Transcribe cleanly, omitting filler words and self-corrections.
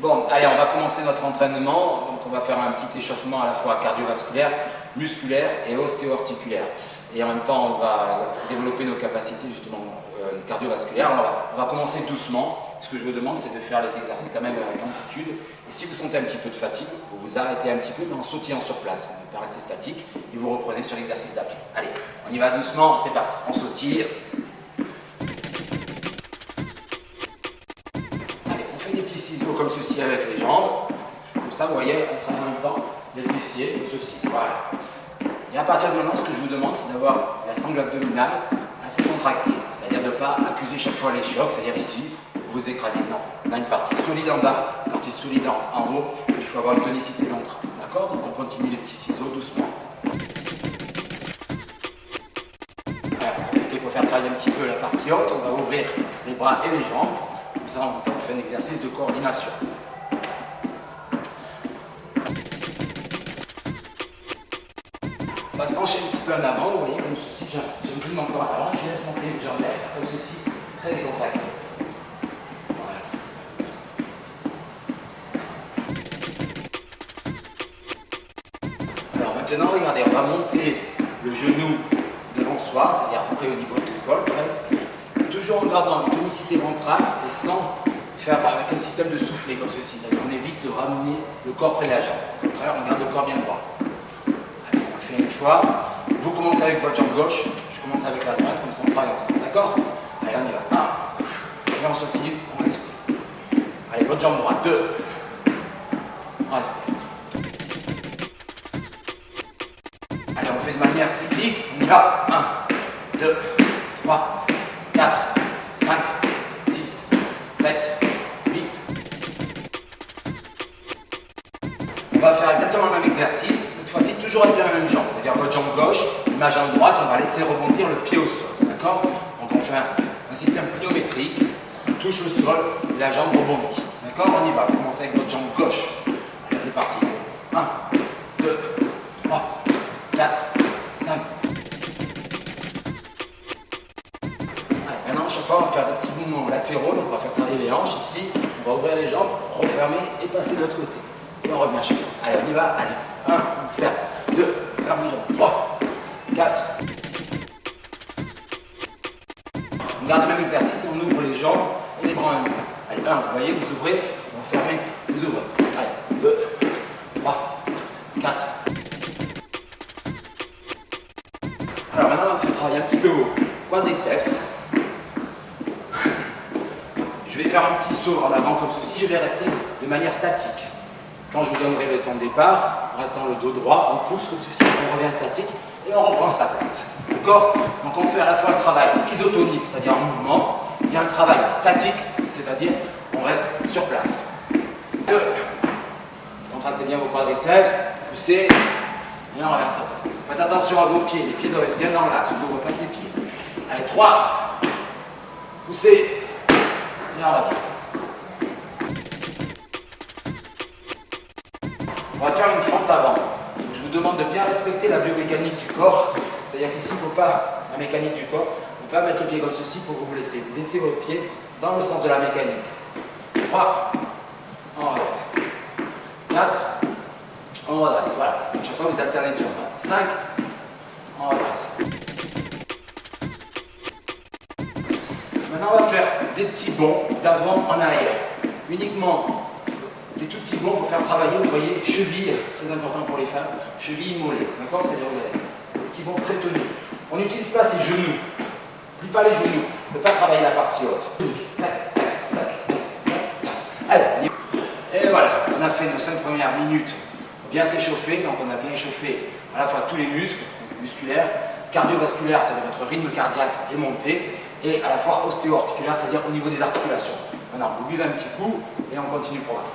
Bon, allez, on va commencer notre entraînement. Donc, on va faire un petit échauffement à la fois cardiovasculaire, musculaire et ostéo-articulaire. Et en même temps, on va développer nos capacités justement cardiovasculaires. Alors, on va commencer doucement. Ce que je vous demande, c'est de faire les exercices quand même avec amplitude. Et si vous sentez un petit peu de fatigue, vous vous arrêtez un petit peu, mais en sautillant sur place. Vous ne pas rester statique et vous reprenez sur l'exercice d'après. Allez, on y va doucement, c'est parti. On sautille. Allez, on fait des petits ciseaux comme ceci avec les jambes. Comme ça, vous voyez, on travaille en même temps les fessiers, comme ceci. Voilà. Et à partir de maintenant, ce que je vous demande, c'est d'avoir la sangle abdominale assez contractée. C'est-à-dire de ne pas accuser chaque fois les chocs, c'est-à-dire ici, vous écrasez. Non, on a une partie solide en bas, une partie solide en haut. Il faut avoir une tonicité ventrale. D'accord? Donc on continue les petits ciseaux doucement. Voilà. Et pour faire travailler un petit peu la partie haute, on va ouvrir les bras et les jambes. Comme ça, on fait un exercice de coordination. On va se pencher un petit peu en avant, vous voyez, comme ceci, j'incline encore en avant, je laisse monter les jambes comme ceci, très décontracté. Voilà. Alors maintenant, regardez, on va monter le genou devant soi, c'est-à-dire à peu près au niveau de l'épaule presque, toujours en gardant une tonicité ventrale et sans faire avec un système de soufflet comme ceci, c'est-à-dire qu'on évite de ramener le corps près de la jambe. Au contraire, on garde le corps bien droit. Une fois, vous commencez avec votre jambe gauche, je commence avec la droite, comme ça on travaille ensemble, d'accord? Allez, on y va. 1, et on sautille, on respire. Allez, votre jambe droite, 2, on respire. Allez, on fait de manière cyclique, on y va. 1, 2, 3, 4, 5, 6, 7, 8. On va faire exactement le même exercice. Toujours avec la même jambe, c'est-à-dire votre jambe gauche, ma jambe droite, on va laisser rebondir le pied au sol, d'accord? Donc on fait un système pliométrique, on touche le sol et la jambe rebondit, d'accord? On y va, vous commencez avec votre jambe gauche. Allez, on est parti. 1, 2, 3, 4, 5. Allez, maintenant, chaque fois, on va faire des petits mouvements latéraux, donc on va faire travailler les hanches ici, on va ouvrir les jambes, refermer et passer de l'autre côté. Et on revient chaque fois. Allez, on y va, allez. 1, on ferme. 2, ferme les jambes. 3, 4. On garde le même exercice et on ouvre les jambes et les bras en même temps. Allez, 1, vous voyez, vous ouvrez, vous fermez, vous ouvrez. Allez, 2, 3, 4. Alors maintenant, on va faire travailler un petit peu vos quadriceps. Je vais faire un petit saut en avant comme ceci, je vais rester de manière statique. Quand je vous donnerai le temps de départ, en restant le dos droit, on pousse comme ceci, on revient statique et on reprend sa place. D'accord? Donc on fait à la fois un travail isotonique, c'est-à-dire en mouvement, et un travail statique, c'est-à-dire on reste sur place. 2. Contractez bien vos quadriceps, poussez, et on revient à sa place. Faites attention à vos pieds, les pieds doivent être bien dans l'axe, vous ne pouvez pas ses pieds. Allez, 3. Poussez, et on revient. On va faire une fente avant. Donc, je vous demande de bien respecter la biomécanique du corps. C'est-à-dire qu'ici, il ne faut pas, la mécanique du corps, il ne faut pas mettre le pied comme ceci pour vous blesser. Vous laissez votre pied dans le sens de la mécanique. 3, on redresse. 4, on redresse. Voilà. Chaque fois, vous alternez de jambes. 5, on redresse. Maintenant, on va faire des petits bonds d'avant en arrière. Uniquement des tout petits bonds pour faire travailler, vous voyez, cheville, très important pour les femmes, cheville mollets, d'accord? C'est-à-dire, des petits bonds très tenus. On n'utilise pas ses genoux, plus pas les genoux, on ne peut pas travailler la partie haute. Allez, et voilà, on a fait nos 5 premières minutes pour bien s'échauffer, donc on a bien échauffé à la fois tous les muscles, musculaires, cardiovasculaires, c'est-à-dire votre rythme cardiaque est monté, et à la fois ostéo-articulaire, c'est-à-dire au niveau des articulations. Maintenant, vous buvez un petit coup et on continue le programme.